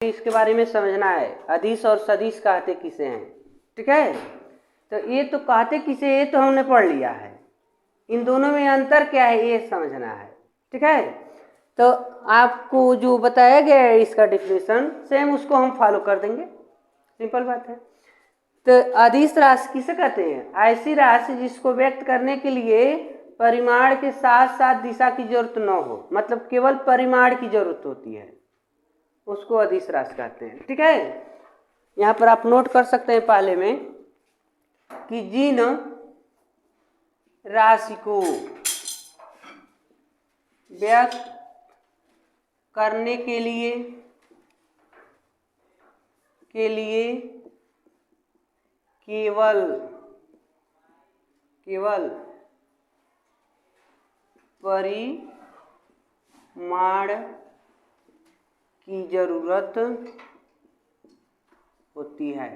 इसके बारे में समझना है। अदिश और सदिश कहते किसे हैं, ठीक है। तो ये तो कहते किसे, ये तो हमने पढ़ लिया है। इन दोनों में अंतर क्या है ये समझना है, ठीक है। तो आपको जो बताया गया है इसका डिफिनेशन सेम उसको हम फॉलो कर देंगे, सिंपल बात है। तो अदिश राशि किसे कहते हैं? ऐसी राशि जिसको व्यक्त करने के लिए परिमाण के साथ साथ दिशा की जरूरत न हो, मतलब केवल परिमाण की जरूरत होती है, उसको अदिश राशि कहते हैं, ठीक है। यहाँ पर आप नोट कर सकते हैं पहले में कि जिन राशि को व्यक्त करने के लिए केवल परिमाण की जरूरत होती है,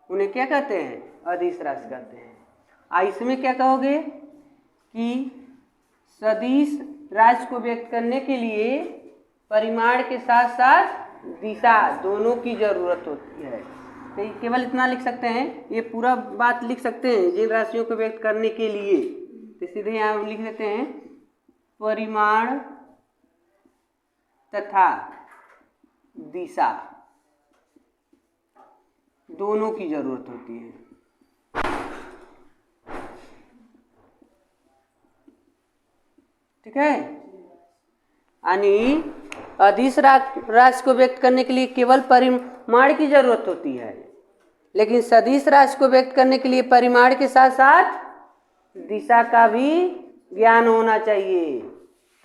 उन्हें क्या कहते हैं? अदिश राशि कहते हैं। इसमें क्या कहोगे कि सदिश राशि को व्यक्त करने के लिए परिमाण के साथ साथ दिशा दोनों की जरूरत होती है। तो केवल इतना लिख सकते हैं, ये पूरा बात लिख सकते हैं जिन राशियों को व्यक्त करने के लिए। तो सीधे यहाँ लिख देते हैं परिमाण तथा दिशा दोनों की जरूरत होती है, ठीक है। यानी अदिश राशि को व्यक्त करने के लिए केवल परिमाण की जरूरत होती है, लेकिन सदिश राशि को व्यक्त करने के लिए परिमाण के साथ साथ दिशा का भी ज्ञान होना चाहिए,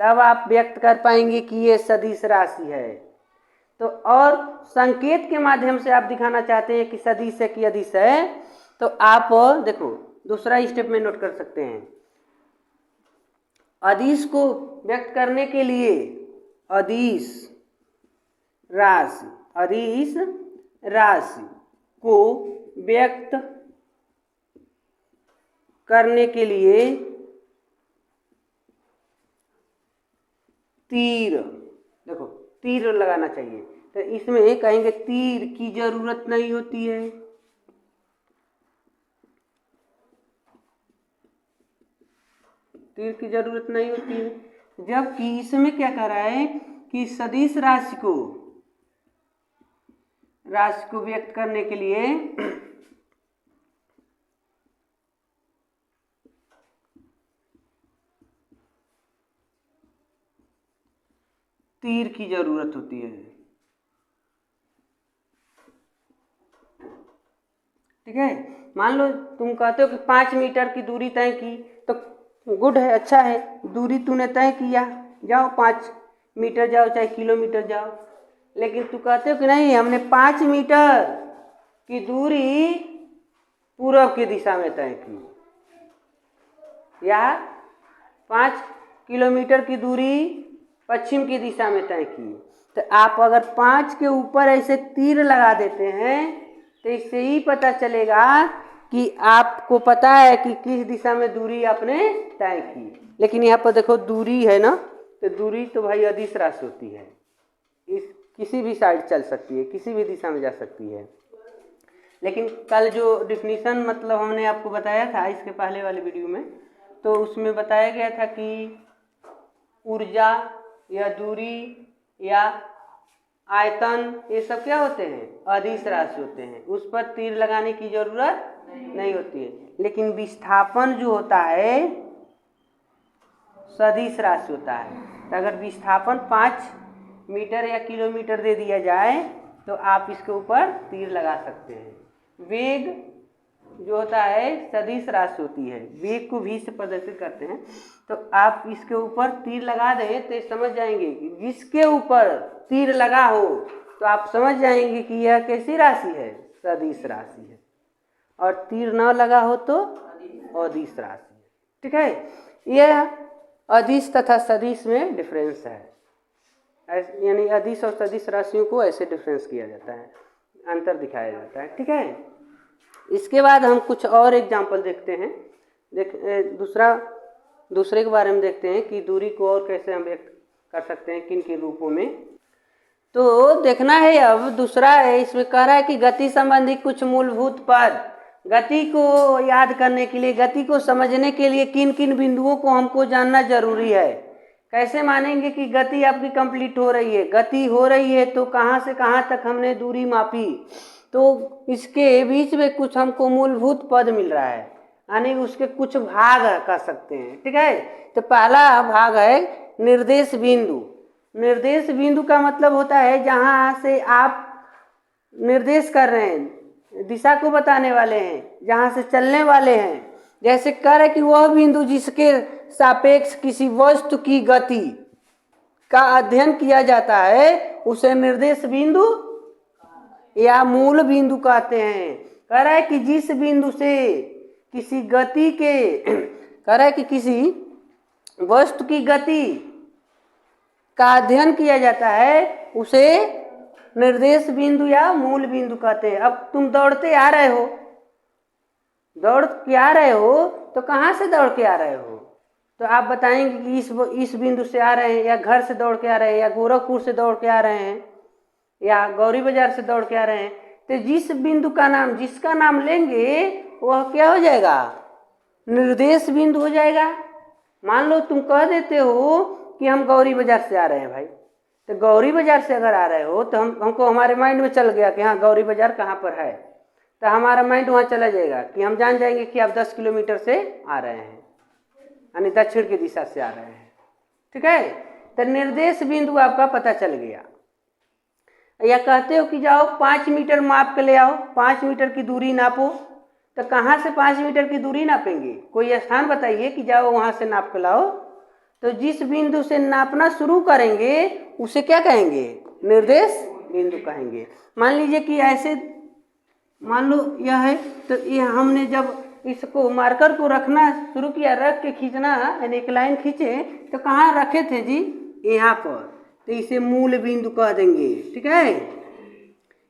तब आप व्यक्त कर पाएंगे कि ये सदिश राशि है। तो और संकेत के माध्यम से आप दिखाना चाहते हैं कि सदिश है कि अदिश है, तो आप देखो दूसरा स्टेप में नोट कर सकते हैं। अदिश को व्यक्त करने के लिए अदिश राशि को व्यक्त करने के लिए तीर, देखो तीर लगाना चाहिए। तो इसमें कहेंगे तीर की जरूरत नहीं होती है, तीर की जरूरत नहीं होती है। जबकि इसमें क्या कह रहा है कि सदिश राशि को व्यक्त करने के लिए तीर की जरूरत होती है, ठीक है। मान लो तुम कहते हो कि 5 मीटर की दूरी तय की, तो गुड है, अच्छा है, दूरी तूने तय किया, जाओ 5 मीटर जाओ चाहे किलोमीटर जाओ। लेकिन तू कहते हो कि नहीं, हमने 5 मीटर की दूरी पूर्व की दिशा में तय की, या 5 किलोमीटर की दूरी पश्चिम की दिशा में तय की। तो आप अगर 5 के ऊपर ऐसे तीर लगा देते हैं तो इससे ही पता चलेगा कि आपको पता है कि किस दिशा में दूरी आपने तय की। लेकिन यहाँ पर देखो दूरी है ना, तो दूरी तो भाई अदिश राशि होती है, इस किसी भी साइड चल सकती है, किसी भी दिशा में जा सकती है। लेकिन कल जो डिफिनीशन मतलब हमने आपको बताया था इसके पहले वाले वीडियो में, तो उसमें बताया गया था कि ऊर्जा या दूरी या आयतन ये सब क्या होते हैं? अदिश राशि होते हैं, उस पर तीर लगाने की जरूरत नहीं होती है। लेकिन विस्थापन जो होता है सदिश राशि होता है। तो अगर विस्थापन 5 मीटर या किलोमीटर दे दिया जाए तो आप इसके ऊपर तीर लगा सकते हैं। वेग जो होता है सदिश राशि होती है, वेग को भी से प्रदर्शित करते हैं। तो आप इसके ऊपर तीर लगा दें तो समझ जाएंगे कि जिसके ऊपर तीर लगा हो तो आप समझ जाएंगे कि यह कैसी राशि है? सदिश राशि है। और तीर न लगा हो तो अदिश राशि है, ठीक है। यह अदिश तथा सदिश में डिफरेंस है, यानी अदिश और सदिश राशियों को ऐसे डिफरेंस किया जाता है, अंतर दिखाया जाता है, ठीक है। इसके बाद हम कुछ और एग्जाम्पल देखते हैं। दूसरे के बारे में देखते हैं कि दूरी को और कैसे हम व्यक्त कर सकते हैं, किन किन रूपों में। तो देखना है। अब दूसरा है, इसमें कह रहा है कि गति संबंधी कुछ मूलभूत पद। गति को याद करने के लिए, गति को समझने के लिए किन किन बिंदुओं को हमको जानना जरूरी है। कैसे मानेंगे कि गति आपकी कंप्लीट हो रही है? गति हो रही है तो कहाँ से कहाँ तक हमने दूरी मापी, तो इसके बीच में कुछ हमको मूलभूत पद मिल रहा है, यानी उसके कुछ भाग कर सकते हैं। ठीक है, तो पहला भाग है निर्देश बिंदु। निर्देश बिंदु का मतलब होता है जहाँ से आप निर्देश कर रहे हैं, दिशा को बताने वाले हैं, जहाँ से चलने वाले हैं। जैसे कह रहे कि वह बिंदु जिसके सापेक्ष किसी वस्तु की गति का अध्ययन किया जाता है उसे निर्देश बिंदु या मूल बिंदु कहते हैं। कह रहा है कि जिस बिंदु से किसी गति के कह रहा है कि किसी वस्तु की गति का अध्ययन किया जाता है उसे निर्देश बिंदु या मूल बिंदु कहते हैं। अब तुम दौड़ते आ रहे हो, दौड़ के आ रहे हो, तो कहाँ से दौड़ के आ रहे हो? तो आप बताएंगे कि इस बिंदु से आ रहे हैं, या घर से दौड़ के आ रहे हैं, या गोरखपुर से दौड़ के आ रहे हैं, या गौरी बाजार से दौड़ के आ रहे हैं। तो जिस बिंदु का नाम, जिसका नाम लेंगे वह क्या हो जाएगा? निर्देश बिंदु हो जाएगा। मान लो तुम कह देते हो कि हम गौरी बाजार से आ रहे हैं भाई, तो गौरी बाजार से अगर आ रहे हो तो हमको हमारे माइंड में चल गया कि हाँ गौरी बाजार कहाँ पर है, तो हमारा माइंड वहाँ चला जाएगा कि हम जान जाएंगे कि आप 10 किलोमीटर से आ रहे हैं, यानी दक्षिण की दिशा से आ रहे हैं। ठीक है, तो निर्देश बिंदु आपका पता चल गया। या कहते हो कि जाओ 5 मीटर माप के ले आओ, 5 मीटर की दूरी नापो, तो कहाँ से 5 मीटर की दूरी नापेंगे? कोई स्थान बताइए कि जाओ वहाँ से नाप के लाओ। तो जिस बिंदु से नापना शुरू करेंगे उसे क्या कहेंगे? निर्देश बिंदु कहेंगे। मान लीजिए कि ऐसे मान लो यह है, तो ये हमने जब इसको मार्कर को रखना शुरू किया, रख के खींचना, यानी एक लाइन खींचे, तो कहाँ रखे थे जी? यहाँ पर। तो इसे मूल बिंदु कह देंगे। ठीक है,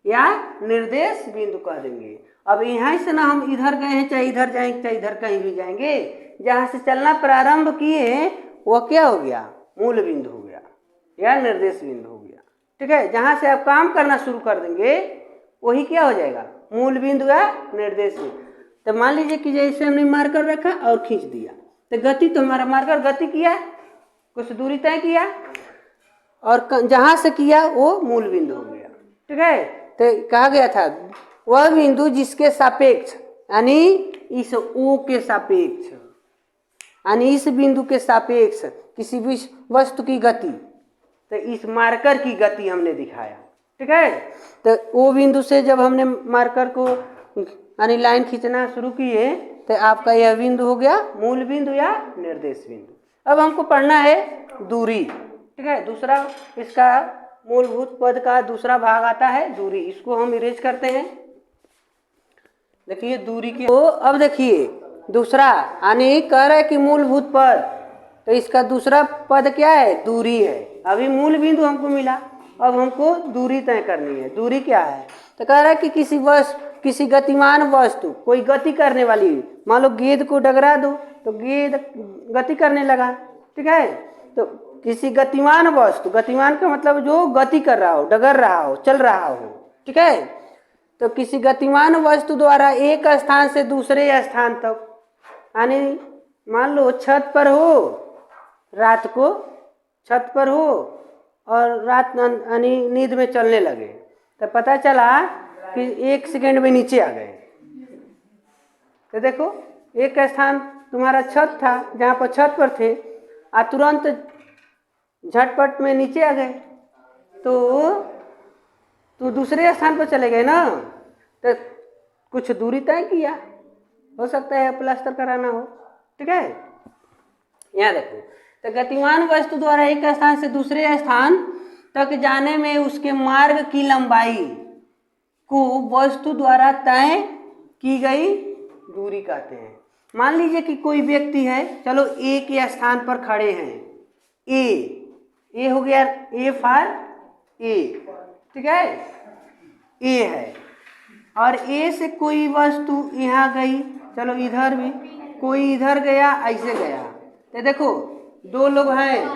या निर्देश बिंदु कह देंगे। अब यहाँ से ना हम इधर गए हैं, चाहे इधर जाएंगे, चाहे इधर कहीं भी जाएंगे, जहाँ से चलना प्रारंभ किए वह क्या हो गया? मूल बिंदु हो गया या निर्देश बिंदु हो गया। ठीक है, जहाँ से आप काम करना शुरू कर देंगे वही क्या हो जाएगा? मूल बिंदु या निर्देश बिंदु। तो मान लीजिए कि जैसे हमने मार्कर रखा और खींच दिया, तो गति, तो हमारा मार्कर गति किया, कुछ दूरी तय किया, और जहाँ से किया वो मूल बिंदु हो गया। ठीक है, तो कहा गया था वह बिंदु जिसके सापेक्ष, यानी इस O के सापेक्ष, यानी इस बिंदु के सापेक्ष किसी भी वस्तु की गति, तो इस मार्कर की गति हमने दिखाया। ठीक है, तो वो बिंदु से जब हमने मार्कर को यानी लाइन खींचना शुरू किए, तो आपका यह बिंदु हो गया मूल बिंदु या निर्देश बिंदु। अब हमको पढ़ना है दूरी। ठीक है, दूसरा इसका मूलभूत पद का दूसरा भाग आता है दूरी। इसको हम इरेज करते हैं। देखिए दूरी की, तो अब देखिए दूसरा, यानी कह रहा है कि मूलभूत पद, तो इसका दूसरा पद क्या है? दूरी है। अभी मूल बिंदु हमको मिला, अब हमको दूरी तय करनी है। दूरी क्या है? तो कह रहा है कि किसी गतिमान वस्तु, कोई गति करने वाली, मान लो गेंद को डगरा दो तो गेंद गति करने लगा। ठीक है, तो किसी गतिमान वस्तु, गतिमान का मतलब जो गति कर रहा हो, डगर रहा हो, चल रहा हो। ठीक है, तो किसी गतिमान वस्तु द्वारा एक स्थान से दूसरे स्थान तक, यानी मान लो छत पर हो, रात को छत पर हो और रात यानी नींद में चलने लगे, तो पता चला कि 1 सेकेंड में नीचे आ गए। तो देखो एक स्थान तुम्हारा छत था, जहाँ पर छत पर थे, आ तुरंत झटपट में नीचे आ गए, तो दूसरे स्थान पर चले गए ना, तो कुछ दूरी तय किया, हो सकता है प्लास्टर कराना हो। ठीक है, यहाँ देखो, तो गतिमान वस्तु द्वारा एक स्थान से दूसरे स्थान तक जाने में उसके मार्ग की लंबाई को वस्तु द्वारा तय की गई दूरी कहते हैं। मान लीजिए कि कोई व्यक्ति है, चलो ए के स्थान पर खड़े हैं, ए हो गया, ए फॉर ए। ठीक है, ए है, और ए से कोई वस्तु यहाँ गई, चलो इधर भी कोई इधर गया, ऐसे गया, तो देखो 2 लोग हैं,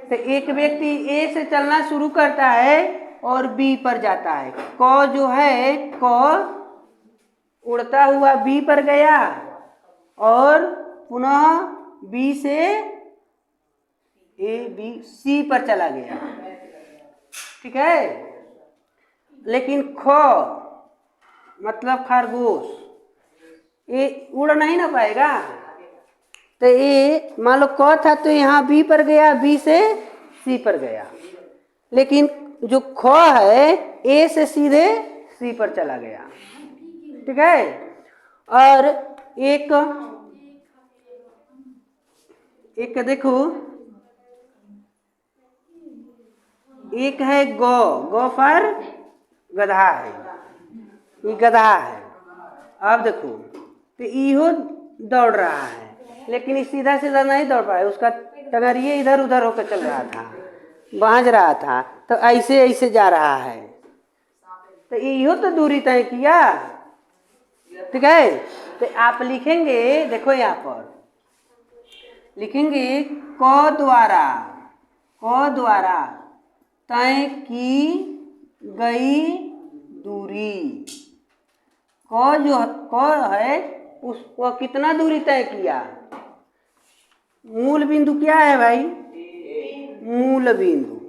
तो एक व्यक्ति ए से चलना शुरू करता है और बी पर जाता है। क जो है क उड़ता हुआ बी पर गया और पुनः बी से ए बी सी पर चला गया, ठीक है। लेकिन ख मतलब खरगोश, ये उड़ नहीं ना पाएगा। तो ये मान लो क था तो यहाँ बी पर गया, बी से सी पर गया, लेकिन जो ख है ए से सीधे सी पर चला गया, ठीक है। और एक देखो, एक है गौ, गौ पर गधा है, ये गधा है। अब देखो तो इहो दौड़ रहा है, लेकिन इस सीधा सीधा नहीं दौड़ पाया, उसका टंगरिए इधर उधर होकर चल रहा था, बाँझ रहा था, तो ऐसे ऐसे जा रहा है। तो इहो तो दूरी तय किया, ठीक है। तो आप लिखेंगे, देखो यहाँ पर लिखेंगे क द्वारा तय की गई दूरी। क है उसको कितना दूरी तय किया। मूल बिंदु क्या है भाई, मूल बिंदु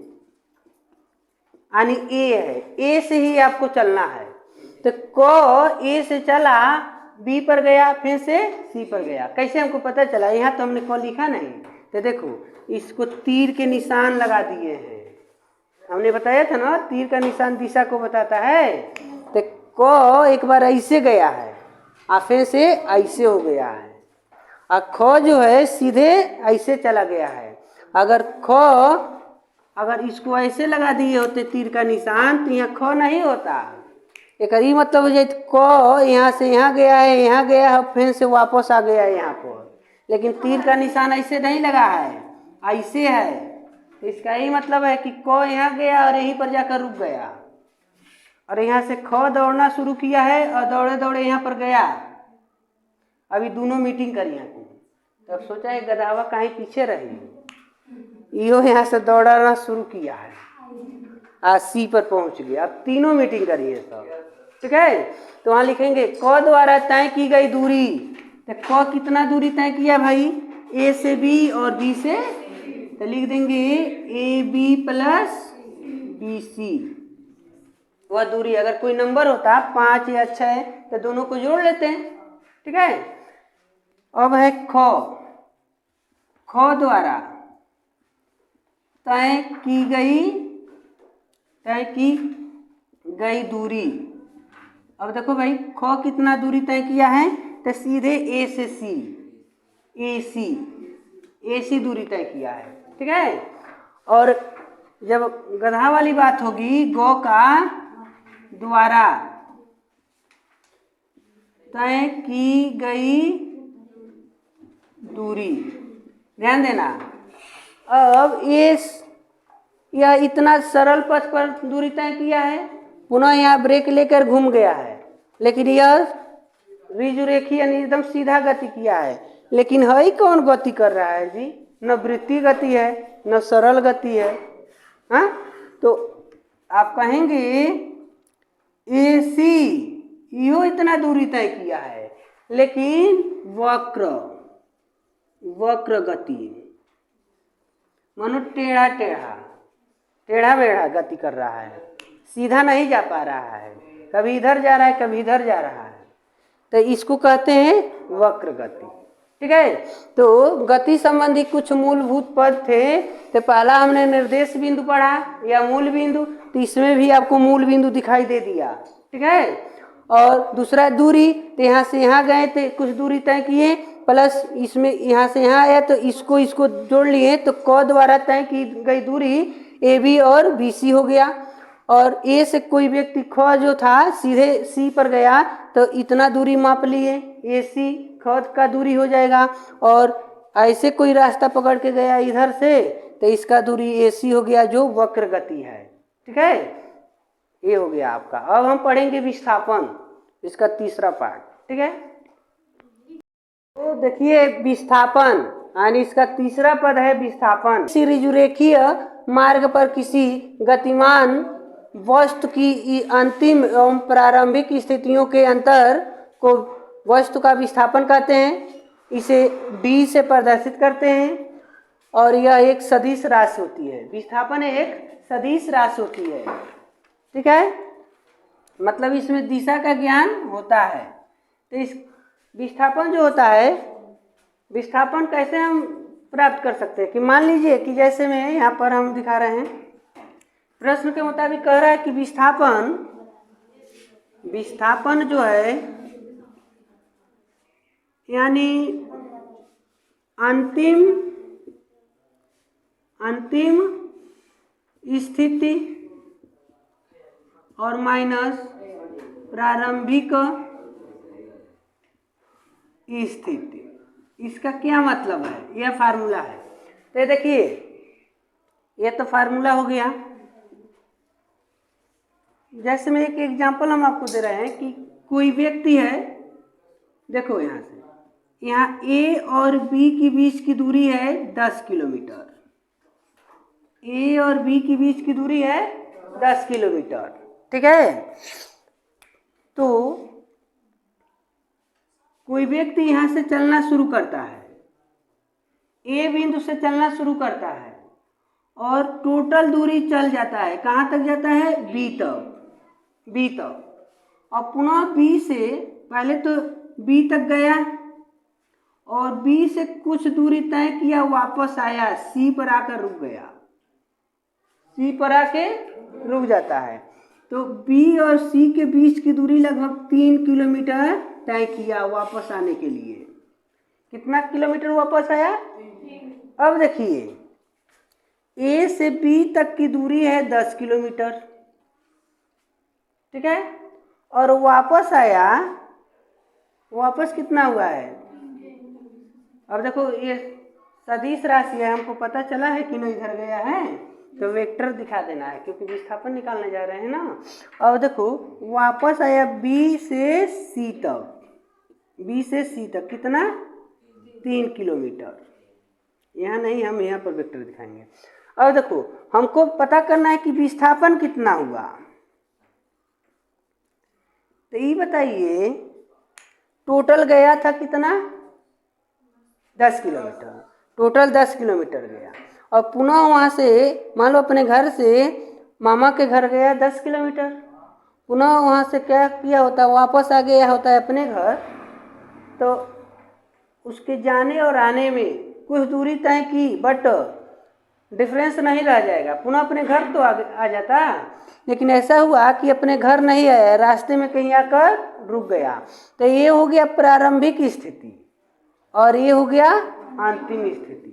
यानी ए है, ए से ही आपको चलना है। तो क ए से चला, बी पर गया, फिर से सी पर गया। कैसे हमको पता चला, यहाँ तो हमने क लिखा नहीं। तो देखो इसको तीर के निशान लगा दिए हैं, हमने बताया था ना तीर का निशान दिशा को बताता है। तो क एक बार ऐसे गया है और फिर से ऐसे हो गया है, और ख जो है सीधे ऐसे चला गया है। अगर इसको ऐसे लगा दिए होते तीर का निशान तो यहाँ ख नहीं होता। एक ही मतलब हो जाए क यहाँ से यहाँ गया है, यहाँ गया है, फिर से वापस आ गया है यहाँ पर, लेकिन तीर का निशान ऐसे नहीं लगा है, ऐसे है। तो इसका यही मतलब है कि क यहाँ गया और यहीं पर जाकर रुक गया, और यहाँ से ख दौड़ना शुरू किया है और दौड़े दौड़े यहाँ पर गया। अभी दोनों मीटिंग करी हैं, तब सोचा है गधावा कहीं पीछे रही, इहो यहाँ से दौड़ना शुरू किया है, आज सी पर पहुँच गया। अब तीनों मीटिंग करी है सब, ठीक है। तो वहाँ लिखेंगे क द्वारा तय की गई दूरी। तो क कितना दूरी तय किया भाई, ए से बी और बी से, तो लिख देंगे A B plus B C. वह दूरी अगर कोई नंबर होता 5 या 6 तो दोनों को जोड़ लेते हैं, ठीक है। अब है ख द्वारा तय की गई दूरी। अब देखो भाई ख कितना दूरी तय किया है, तो सीधे ए से सी, ए सी दूरी तय किया है, ठीक है। और जब गधा वाली बात होगी, गौ का द्वारा तय की गई दूरी, ध्यान देना। अब यह इतना सरल पथ पर दूरी तय किया है, पुनः यहाँ ब्रेक लेकर घूम गया है, लेकिन यह रिजुरेखी यानी एकदम सीधा गति किया है। लेकिन है कौन गति कर रहा है जी, न वृत्तीय गति है न सरल गति है। हाँ, तो आप कहेंगे ए सी यो इतना दूरी तय किया है, लेकिन वक्र गति, मानो टेढ़ा मेढ़ा गति कर रहा है, सीधा नहीं जा पा रहा है, कभी इधर जा रहा है कभी इधर जा रहा है, तो इसको कहते हैं वक्र गति, ठीक है। तो गति संबंधी कुछ मूलभूत पद थे। तो पहला हमने निर्देश बिंदु पढ़ा या मूल बिंदु, तो इसमें भी आपको मूल बिंदु दिखाई दे दिया, ठीक है। और दूसरा दूरी, तो यहाँ से यहाँ गए तो कुछ दूरी तय किए, प्लस इसमें यहाँ से यहाँ आया तो इसको जोड़ लिए, तो क द्वारा तय की गई दूरी ए बी और बी सी हो गया। और ए से कोई व्यक्ति ख जो था सीधे सी पर गया तो इतना दूरी माप लिए, ए सी ख का दूरी हो जाएगा। और ऐसे कोई रास्ता पकड़ के गया इधर से तो इसका दूरी ए सी हो गया, जो वक्र गति है, ठीक है। ये हो गया आपका। अब हम पढ़ेंगे विस्थापन, इसका तीसरा पार्ट, ठीक है। तो देखिए विस्थापन यानी इसका तीसरा पद है विस्थापन। किसी ऋजुरेखीय मार्ग पर किसी गतिमान वस्तु की अंतिम एवं प्रारंभिक स्थितियों के अंतर को वस्तु का विस्थापन कहते हैं। इसे B से प्रदर्शित करते हैं और यह एक सदिश राशि होती है। विस्थापन एक सदिश राशि होती है, ठीक है, मतलब इसमें दिशा का ज्ञान होता है। तो इस विस्थापन जो होता है, विस्थापन कैसे हम प्राप्त कर सकते हैं कि मान लीजिए कि जैसे में यहाँ पर हम दिखा रहे हैं, प्रश्न के मुताबिक कह रहा है कि विस्थापन जो है यानी अंतिम स्थिति और माइनस प्रारंभिक स्थिति, इसका क्या मतलब है, यह फार्मूला है। तो देखिए ये तो फार्मूला हो गया। जैसे में एक एग्जांपल हम आपको दे रहे हैं कि कोई व्यक्ति है, देखो यहाँ से यहाँ A और B के बीच की दूरी है 10 किलोमीटर। A और B के बीच की दूरी है 10 किलोमीटर, ठीक है। तो कोई व्यक्ति यहाँ से चलना शुरू करता है, A बिंदु से चलना शुरू करता है और टोटल दूरी चल जाता है, कहाँ तक जाता है, B तक। और पुनः B से पहले तो B तक गया और B से कुछ दूरी तय किया, वापस आया, C पर आकर रुक गया, C पर आके रुक जाता है। तो B और C के बीच की दूरी लगभग 3 किलोमीटर तय किया वापस आने के लिए। कितना किलोमीटर वापस आया? अब देखिए A से B तक की दूरी है 10 किलोमीटर, ठीक है, और वापस आया, वापस कितना हुआ है? अब देखो ये सदिश राशि है, हमको पता चला है कि नहीं इधर गया है, तो वेक्टर दिखा देना है क्योंकि विस्थापन निकालने जा रहे हैं ना। अब देखो वापस आया B से C तक कितना? 3 किलोमीटर। यहाँ नहीं, हम यहाँ पर वेक्टर दिखाएंगे। अब देखो हमको पता करना है कि विस्थापन कितना हुआ। तो ये बताइए टोटल गया था कितना? 10 किलोमीटर, टोटल 10 किलोमीटर गया। और पुनः वहाँ से मान लो अपने घर से मामा के घर गया 10 किलोमीटर, पुनः वहाँ से क्या किया होता, वापस आ गया होता है अपने घर। तो उसके जाने और आने में कुछ दूरी तय की, बट डिफरेंस नहीं रह जाएगा, पुनः अपने घर तो आ जाता। लेकिन ऐसा हुआ कि अपने घर नहीं आया, रास्ते में कहीं आकर रुक गया। तो ये हो गया प्रारंभिक स्थिति और ये हो गया अंतिम स्थिति,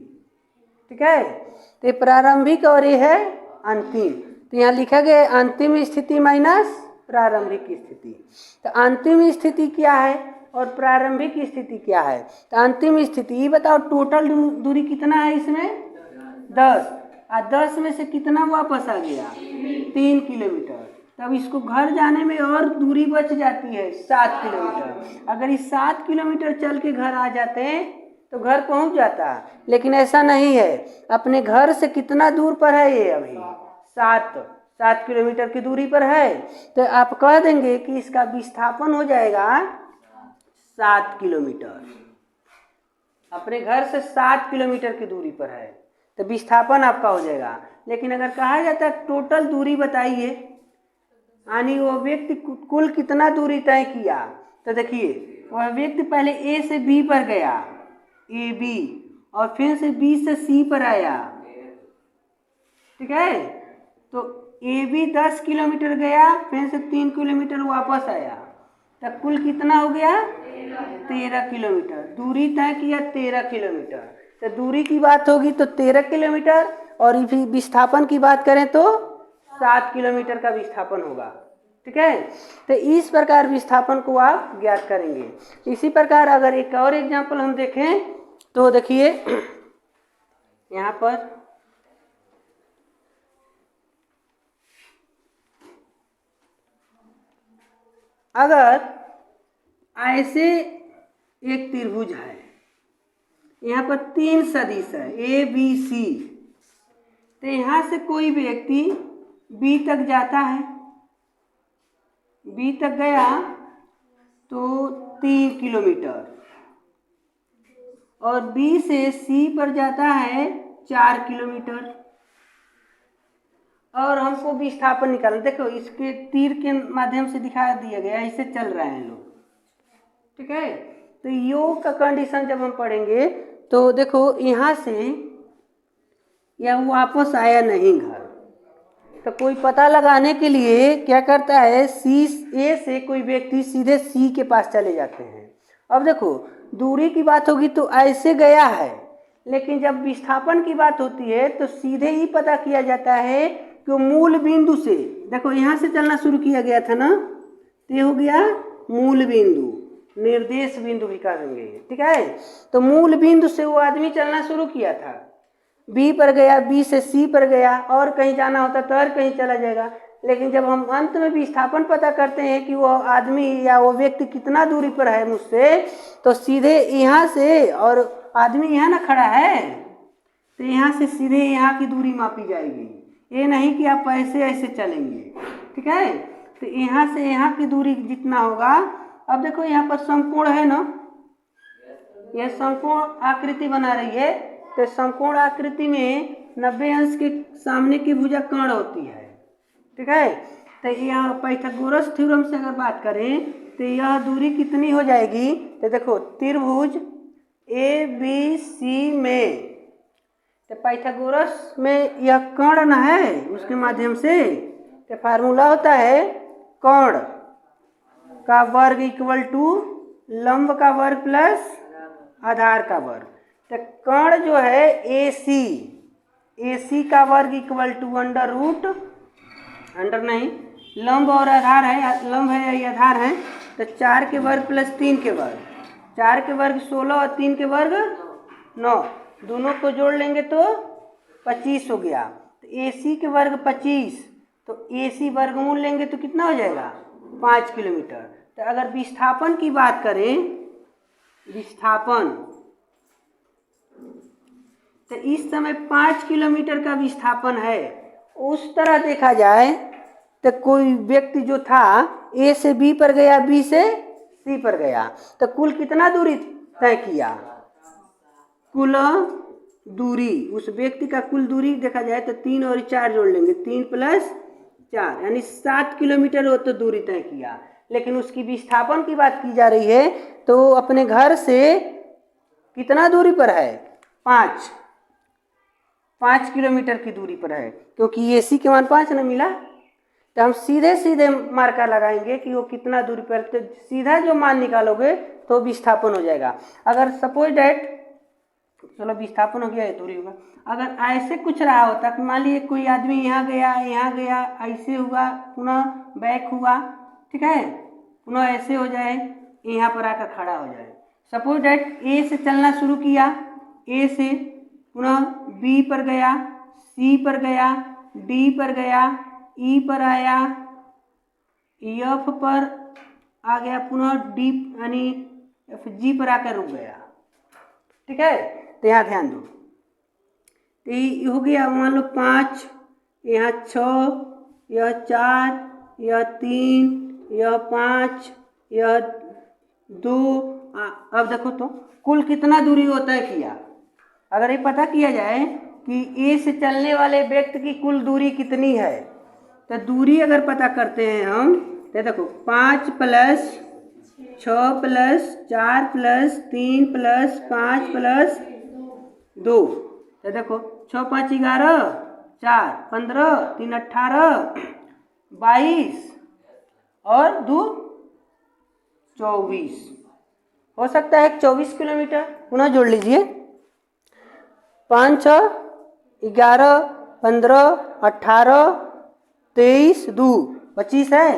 ठीक है। तो ये प्रारंभिक और ये है अंतिम। तो यहाँ लिखा गया अंतिम स्थिति माइनस प्रारंभिक स्थिति। तो अंतिम स्थिति क्या है और प्रारंभिक स्थिति क्या है? तो अंतिम स्थिति ये बताओ, टोटल दूरी कितना है इसमें? 10, और 10 में से कितना वापस आ गया? 3 किलोमीटर। तब इसको घर जाने में और दूरी बच जाती है 7 किलोमीटर। अगर इस 7 किलोमीटर चल के घर आ जाते हैं तो घर पहुंच जाता, लेकिन ऐसा नहीं है। अपने घर से कितना दूर पर है ये? अभी 7 किलोमीटर की दूरी पर है। तो आप कह देंगे कि इसका विस्थापन हो जाएगा 7 किलोमीटर। अपने घर से 7 किलोमीटर की दूरी पर है तो विस्थापन आपका हो जाएगा। लेकिन अगर कहा जाता है टोटल दूरी बताइए, यानी वो व्यक्ति कुल कितना दूरी तय किया, तो देखिए वह व्यक्ति पहले A से B पर गया, AB, और फिर से B से C पर आया, ठीक है। तो AB 10 किलोमीटर गया, फिर से 3 किलोमीटर वापस आया, तब कुल कितना हो गया? 13 किलोमीटर दूरी तय किया, 13 किलोमीटर। तो दूरी की बात होगी तो 13 किलोमीटर, और विस्थापन की बात करें तो 7 किलोमीटर का विस्थापन होगा, ठीक है। तो इस प्रकार विस्थापन को आप ज्ञात करेंगे। इसी प्रकार अगर एक और एग्जांपल हम देखें तो देखिए यहाँ पर अगर ऐसे एक त्रिभुज है, यहाँ पर 3 सदिश है A B C, तो यहाँ से कोई व्यक्ति B तक जाता है बी तक गया तो 3 किलोमीटर, और बी से सी पर जाता है 4 किलोमीटर। और हमको विस्थापन निकालना, देखो इसके तीर के माध्यम से दिखा दिया गया, ऐसे चल रहे हैं लोग, ठीक है। तो योग का कंडीशन जब हम पढ़ेंगे तो देखो यहाँ से यह वापस आया नहीं घर, तो कोई पता लगाने के लिए क्या करता है, सी ए से कोई व्यक्ति सीधे सी के पास चले जाते हैं। अब देखो दूरी की बात होगी तो ऐसे गया है, लेकिन जब विस्थापन की बात होती है तो सीधे ही पता किया जाता है कि मूल बिंदु से, देखो यहाँ से चलना शुरू किया गया था ना, तो ये हो गया मूल बिंदु, निर्देश बिंदु भी कहेंगे, ठीक है। तो मूल बिंदु से वो आदमी चलना शुरू किया था, बी पर गया, बी से सी पर गया, और कहीं जाना होता तो और कहीं चला जाएगा। लेकिन जब हम अंत में विस्थापन पता करते हैं कि वो आदमी या वो व्यक्ति कितना दूरी पर है मुझसे, तो सीधे यहाँ से, और आदमी यहाँ ना खड़ा है, तो यहाँ से सीधे यहाँ की दूरी मापी जाएगी, ये नहीं कि आप ऐसे ऐसे चलेंगे, ठीक है। तो यहाँ से यहाँ की दूरी जितना होगा, अब देखो यहाँ पर समकोण है ना, यह समकोण आकृति बना रही है, तो समकोण आकृति में 90 अंश के सामने की भुजा कर्ण होती है, ठीक है। तो यह पाइथागोरस थ्योरम से अगर बात करें तो यह दूरी कितनी हो जाएगी, तो देखो त्रिभुज ए बी सी में, तो पाइथागोरस में यह कर्ण है, उसके माध्यम से तो फार्मूला होता है कर्ण का वर्ग इक्वल टू लंब का वर्ग प्लस आधार का वर्ग। तो कर्ण जो है AC का वर्ग equal to under root, under नहीं, लंब और आधार है, लंब है या आधार है, तो 4 के वर्ग प्लस 3 के वर्ग, 4 के वर्ग 16 और 3 के वर्ग 9, दोनों को जोड़ लेंगे तो 25 हो गया। तो AC के वर्ग 25, तो AC वर्गमूल लेंगे तो कितना हो जाएगा, 5 किलोमीटर। तो अगर विस्थापन की बात करें, विस्थापन, तो इस समय 5 किलोमीटर का विस्थापन है। उस तरह देखा जाए तो कोई व्यक्ति जो था A से B पर गया, B से C पर गया, तो कुल कितना दूरी तय किया, कुल दूरी, उस व्यक्ति का कुल दूरी देखा जाए तो 3 और 4 जोड़ लेंगे, 3 प्लस 4 यानी 7 किलोमीटर वो तो दूरी तय किया। लेकिन उसकी विस्थापन की बात की जा रही है तो अपने घर से कितना दूरी पर है, 5 किलोमीटर की दूरी पर है, क्योंकि AC के मान 5 ना मिला, तो हम सीधे सीधे मार्का लगाएंगे कि वो कितना दूरी पर, तो सीधा जो मान निकालोगे तो विस्थापन हो जाएगा। अगर सपोज डैट, चलो विस्थापन हो गया, ये दूरी होगा। अगर ऐसे कुछ रहा होता कि मान लीजिए कोई आदमी यहाँ गया, ऐसे हुआ, पुनः बैक हुआ, ठीक है, पुनः ऐसे हो जाए, यहाँ पर आकर खड़ा हो जाए। सपोज डैट A से चलना शुरू किया, A से पुनः B पर गया, C पर गया, D पर गया, E पर आया, F पर आ गया, पुनः D यानी G पर आकर रुक गया, ठीक है। तो यहाँ ध्यान दो, तो ये हो गया, मान लो 5, यहाँ 6, यह 4, यह 3, यह 5, यह 2। अब देखो तो कुल कितना दूरी होता है किया। अगर ये पता किया जाए कि A से चलने वाले व्यक्ति की कुल दूरी कितनी है, तो दूरी अगर पता करते हैं हम, तो देखो 5 plus 6 plus 4 plus 3 plus 5 plus 2, तो देखो 6 5 11, 4 15, 3 18, 22 और 2 24, हो सकता है 24 किलोमीटर। पुनः जोड़ लीजिए, 5 6 11 15 18 23 2 25 है,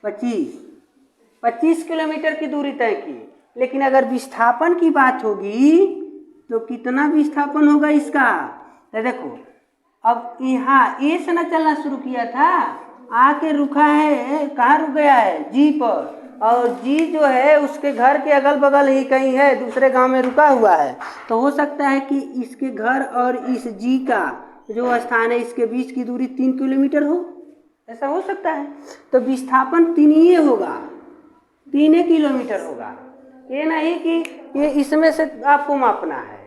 25 किलोमीटर की दूरी तय की। लेकिन अगर विस्थापन की बात होगी तो कितना विस्थापन होगा इसका, तो देखो अब यहाँ A से ना चलना शुरू किया था, आके रुका है, कहाँ रुक गया है, G पर, और G जो है उसके घर के अगल बगल ही कहीं है, दूसरे गांव में रुका हुआ है। तो हो सकता है कि इसके घर और इस G का जो स्थान है इसके बीच की दूरी 3 किलोमीटर हो, ऐसा हो सकता है। तो विस्थापन 3 होगा, 3 किलोमीटर होगा। ये नहीं कि ये इसमें से आपको मापना है।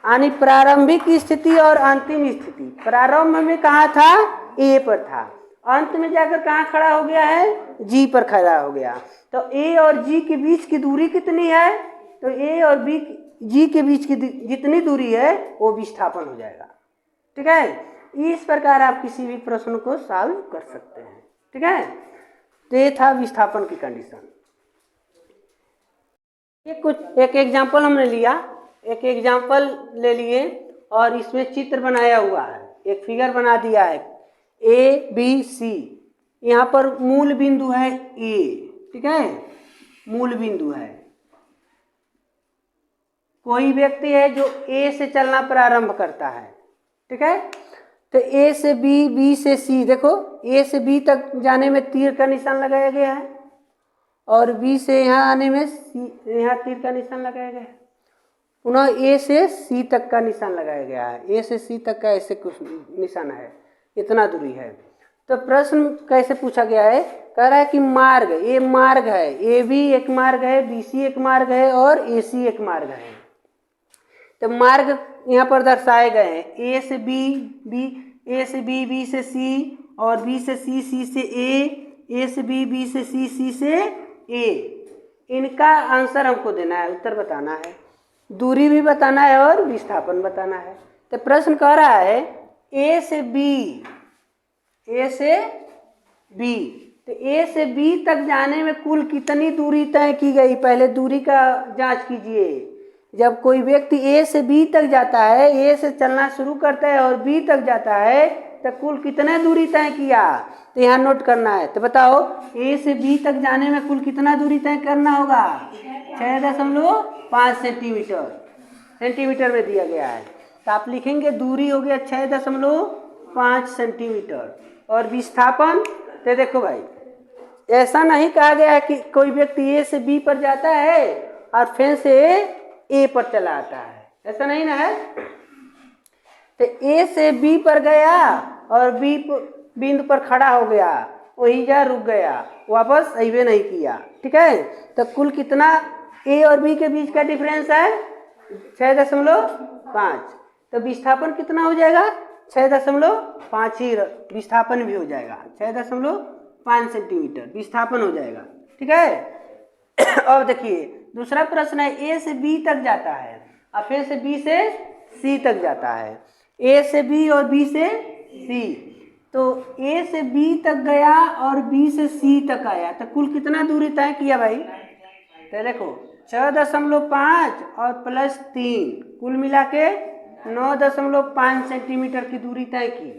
यानी प्रारंभिक स्थिति और अंतिम स्थिति, प्रारंभ में कहाँ था, ए पर था, अंत में जाकर कहाँ खड़ा हो गया है, जी पर खड़ा हो गया। तो ए और जी के बीच की दूरी कितनी है, तो ए और बी जी के बीच की जितनी दूरी है वो विस्थापन हो जाएगा। ठीक है, इस प्रकार आप किसी भी प्रश्न को सॉल्व कर सकते हैं। ठीक है, तो ये था विस्थापन की कंडीशन। ये कुछ एक एग्जाम्पल हमने लिया, एक एग्जाम्पल ले लिए और इसमें चित्र बनाया हुआ है, एक फिगर बना दिया है ए बी सी। यहाँ पर मूल बिंदु है ए, ठीक है, मूल बिंदु है। कोई व्यक्ति है जो ए से चलना प्रारंभ करता है, ठीक है, तो ए से बी, बी से सी, देखो ए से बी तक जाने में तीर का निशान लगाया गया है और बी से यहाँ आने में यहाँ तीर का निशान लगाया गया है। पुनः ए से सी तक का निशान लगाया गया है, ए से सी तक का ऐसे कुछ निशान है, इतना दूरी है। तो प्रश्न कैसे पूछा गया है, कह रहा है कि मार्ग, ये मार्ग है, ए बी एक मार्ग है, बी सी एक मार्ग है और ए सी एक मार्ग है। तो मार्ग यहाँ पर दर्शाए गए हैं, ए से बी, ए से बी, बी से सी और बी से सी, सी से ए से बी, बी से सी, सी से ए। इनका आंसर हमको देना है, उत्तर बताना है, दूरी भी बताना है और विस्थापन बताना है। तो प्रश्न कह रहा है ए से बी, ए से बी, तो ए से बी तक जाने में कुल कितनी दूरी तय की गई, पहले दूरी का जांच कीजिए। जब कोई व्यक्ति ए से बी तक जाता है, ए से चलना शुरू करता है और बी तक जाता है, तो कुल कितने दूरी तय किया, तो यहाँ नोट करना है। तो बताओ ए से बी तक जाने में कुल कितना दूरी तय करना होगा, 6.5 सेंटीमीटर में दिया गया है। तो आप लिखेंगे दूरी हो गया 6.5 सेंटीमीटर और विस्थापन, तो देखो भाई ऐसा नहीं कहा गया है कि कोई व्यक्ति ए से बी पर जाता है और फिर से ए पर चला आता है, ऐसा नहीं ना है। तो ए से बी पर गया और बी बिंदु पर खड़ा हो गया, वही जा रुक गया, वापस अइबे नहीं किया। ठीक है, तो कुल कितना ए और बी के बीच का डिफरेंस है 6.5, तो विस्थापन कितना हो जाएगा 6.5 ही विस्थापन भी हो जाएगा, 6.5 सेंटीमीटर विस्थापन हो जाएगा। ठीक है, अब देखिए दूसरा प्रश्न है, ए से बी तक जाता है और फिर से बी से सी तक जाता है, ए से बी और बी से सी, तो ए से बी तक गया और बी से सी तक आया, तो कुल कितना दूरी तय किया भाई, तो देखो 6.5 और +3 कुल मिला के 9.5 सेंटीमीटर की दूरी तय की।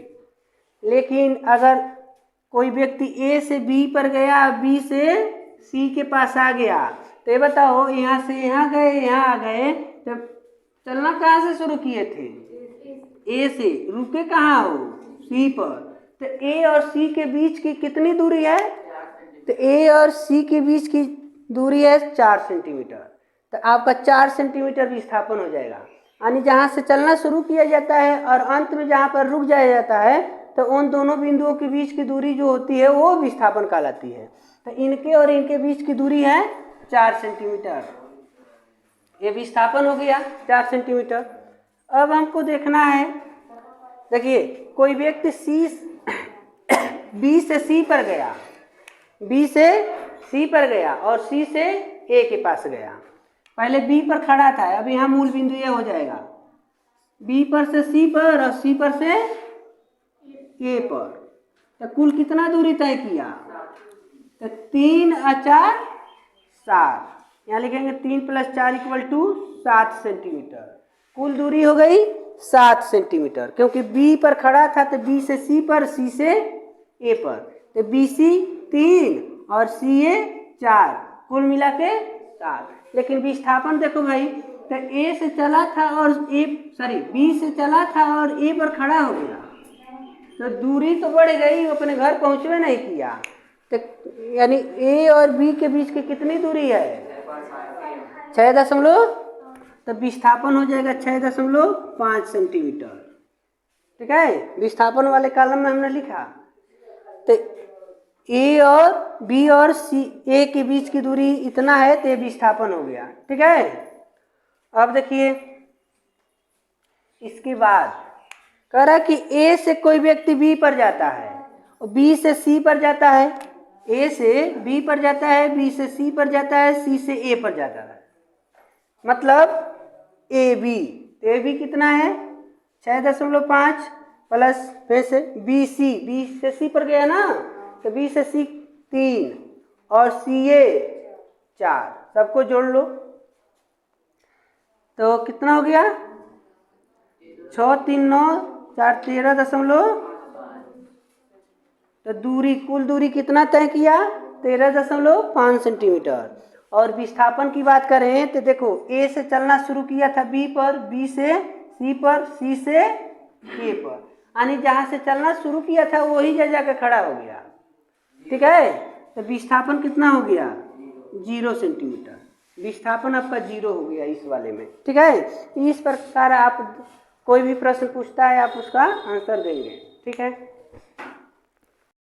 लेकिन अगर कोई व्यक्ति ए से बी पर गया, बी से सी के पास आ गया, तो ये बताओ यहाँ से यहाँ गए, यहाँ आ गए, तो चलना कहाँ से शुरू किए थे, ए से, रुके कहाँ हो, सी पर, तो ए और सी के बीच की कितनी दूरी है, तो ए और सी के बीच की दूरी है 4 सेंटीमीटर, तो आपका 4 सेंटीमीटर विस्थापन हो जाएगा। यानी जहाँ से चलना शुरू किया जाता है और अंत में जहाँ पर रुक जाया जाता है, तो उन दोनों बिंदुओं के बीच की दूरी जो होती है वो विस्थापन कहलाती है। तो इनके और इनके बीच की दूरी है 4 सेंटीमीटर, ये विस्थापन हो गया 4 सेंटीमीटर। अब हमको देखना है, देखिए कोई व्यक्ति बी से सी पर गया, बी से सी पर गया और सी से ए के पास गया, पहले बी पर खड़ा था, अब यहाँ मूल बिंदु ये हो जाएगा, बी पर से सी पर और सी पर से ए पर, तो कुल कितना दूरी तय किया, तो 3 और 4 7, यहाँ लिखेंगे 3 + 4 = 7 सेंटीमीटर, कुल दूरी हो गई 7 सेंटीमीटर, क्योंकि बी पर खड़ा था तो बी से सी पर, सी से ए पर, तो बी सी 3 और सी ए 4, कुल मिला के 7। लेकिन विस्थापन देखो भाई, तो ए से चला था और बी से चला था और ए पर खड़ा हो गया, तो दूरी तो बढ़ गई, वो अपने घर पहुँचवे नहीं किया, तो यानी ए और बी के बीच की कितनी दूरी है 6 तो विस्थापन हो जाएगा 6.5 सेंटीमीटर। ठीक है, विस्थापन वाले कॉलम में हमने लिखा। तो ए और बी और सी ए के बीच की दूरी इतना है तो ये विस्थापन हो गया। ठीक है, अब देखिए इसके बाद कह रहा है कि ए से कोई व्यक्ति बी पर जाता है और बी से सी पर जाता है, ए से बी पर जाता है, बी से सी पर जाता है, सी से ए पर जाता है, मतलब ए बी कितना है 6.5 प्लस फिर से बी से सी पर गया ना, तो बी से सी 3 और सी ए 4, सबको जोड़ लो तो कितना हो गया 6 3 9 4 13.5, तो दूरी कुल दूरी कितना तय किया 13.5 सेंटीमीटर। और विस्थापन की बात करें तो देखो ए से चलना शुरू किया था बी पर, बी से सी पर, सी से ए पर, यानी जहाँ से चलना शुरू किया था वही जगह जाकर खड़ा हो गया। ठीक है, तो विस्थापन कितना हो गया 0 सेंटीमीटर, विस्थापन आपका 0 हो गया इस वाले में। ठीक है, इस प्रकार आप कोई भी प्रश्न पूछता है आप उसका आंसर देंगे। ठीक है।